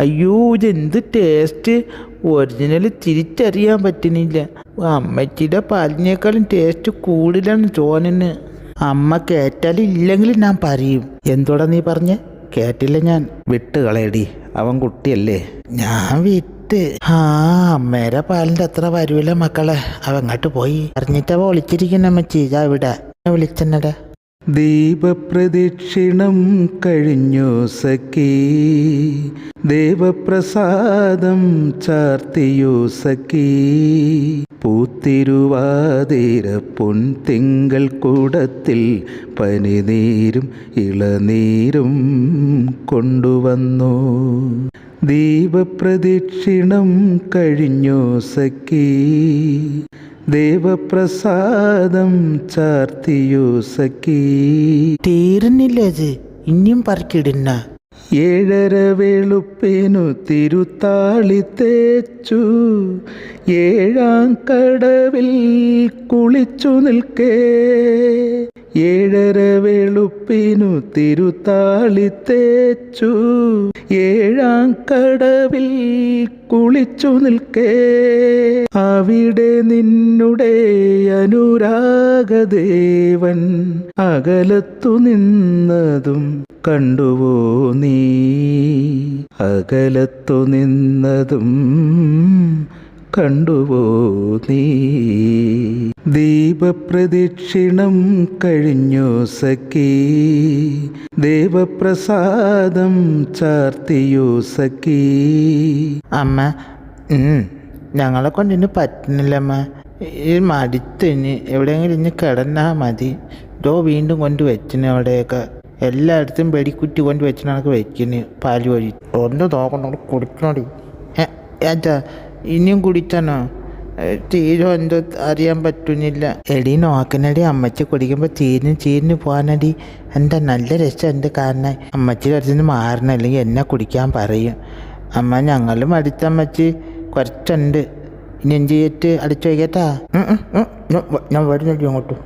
അയ്യോ ഇതെന്ത് taste, original തിരിച്ചറിയാൻ പറ്റുന്നില്ല. അമ്മച്ചിയുടെ പാലിനേക്കാളും ടേസ്റ്റ് കൂടുതലാണ് തോന്നുന്നു. അമ്മ കേട്ടാലും ഇല്ലെങ്കിലും ഞാൻ പറയും. എന്തോടാ നീ പറഞ്ഞേ? കേട്ടില്ല ഞാൻ. വിട്ട് കളയടി, അവൻ കുട്ടിയല്ലേ. ഞാൻ വിട്ട്. അമ്മേരെ പാലിൻ്റെ അത്ര വരൂല മക്കളെ. അവ അങ്ങോട്ട് പോയി അറിഞ്ഞിട്ടവ ഒളിച്ചിരിക്കുന്ന അമ്മച്ചി. ഇതാ ഇവിടെ വിളിച്ചെന്നടാ. ദീപപ്രദക്ഷിണം കഴിഞ്ഞു സഖി, ദേവപ്രസാദം ചാർത്തിയു സഖി, പൂത്തിരുവാതിര പൊൻതിങ്കൾ കൂടത്തിൽ പനിനീരും ഇളനീരും കൊണ്ടുവന്നു. ദീപപ്രദക്ഷിണം കഴിഞ്ഞു സഖി, ദേവപ്രസാദം ചാർത്തിയു സഖി. തീരുന്നില്ല അത്, ഇനിയും പറക്കിടുന്ന. 7:30 വെളുപ്പിനു തിരുത്താളി തേച്ചു, 7-ാം കടവിൽ കുളിച്ചു നിൽക്കേ. 7:30 വെളുപ്പിനു തിരുത്താളി തേച്ചു, 7-ാം കടവിൽ കുളിച്ചു നിൽക്കേ. അവിടെ നിന്നുടെ അനുരാഗദേവൻ അകലത്തു നിന്നതും കണ്ടുവോ നീ? അകലത്തു നിന്നതും കണ്ടുവോ നീ? ദീപപ്രദക്ഷിണം കഴിഞ്ഞു സഖി, ദേവപ്രസാദം ചാർത്തിയു സഖി. അമ്മ ഞങ്ങളെ കൊണ്ടിന് പറ്റുന്നില്ലമ്മ. ഈ മടുത്തിന് എവിടെയെങ്കിലും ഇനി കിടന്നാ മതി. വീണ്ടും കൊണ്ട് വെച്ചിന് അവിടെയൊക്കെ എല്ലായിടത്തും വെടിക്കുറ്റി കൊണ്ട് വെച്ചിനൊക്കെ വെച്ചിന്. പാല് വഴി ഒന്ന് നോക്കണോ, കുടിക്കണോടി. ഏറ്റാ ഇനിയും കുടിച്ചാനോ? തീരോ എന്തോ അറിയാൻ പറ്റുന്നില്ല. എടി നോക്കണടി, അമ്മച്ചി കുടിക്കുമ്പോൾ ചീരിന് പോകാനടി. എന്താ നല്ല രസം എൻ്റെ കാണാൻ. അമ്മച്ചി അടുത്തുനിന്ന് മാറണം, അല്ലെങ്കിൽ എന്നെ കുടിക്കാൻ പറയും. അമ്മ ഞങ്ങളും അടിച്ചമ്മച്ചി കുറച്ചുണ്ട്. ഇനി എന്ത് ചെയ്തിട്ട് അടിച്ചു വയ്ക്കട്ടാ. ഞാൻ വരുന്നില്ല അങ്ങോട്ട്.